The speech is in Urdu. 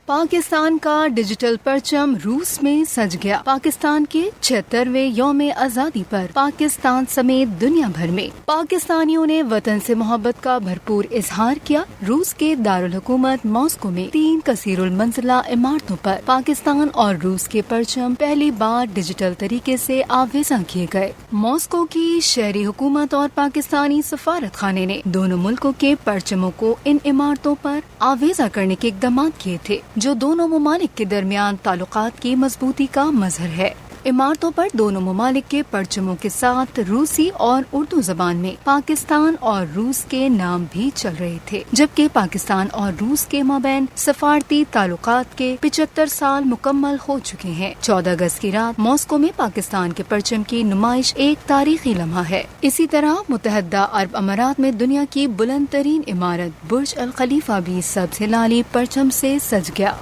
پاکستان کا ڈیجیٹل پرچم روس میں سج گیا۔ پاکستان کے 76ویں یوم آزادی پر پاکستان سمیت دنیا بھر میں پاکستانیوں نے وطن سے محبت کا بھرپور اظہار کیا۔ روس کے دارالحکومت ماسکو میں 3 کثیر المنزلہ عمارتوں پر پاکستان اور روس کے پرچم پہلی بار ڈیجیٹل طریقے سے آویزاں کیے گئے۔ ماسکو کی شہری حکومت اور پاکستانی سفارت خانے نے دونوں ملکوں کے پرچموں کو ان عمارتوں پر آویزاں کرنے کے اقدامات کیے تھے، جو دونوں ممالک کے درمیان تعلقات کی مضبوطی کا مظہر ہے۔ عمارتوں پر دونوں ممالک کے پرچموں کے ساتھ روسی اور اردو زبان میں پاکستان اور روس کے نام بھی چل رہے تھے، جبکہ پاکستان اور روس کے مابین سفارتی تعلقات کے 75 سال مکمل ہو چکے ہیں۔ 14 اگست کی رات ماسکو میں پاکستان کے پرچم کی نمائش ایک تاریخی لمحہ ہے۔ اسی طرح متحدہ عرب امارات میں دنیا کی بلند ترین عمارت برج الخلیفہ بھی سبز ہلالی پرچم سے سج گیا۔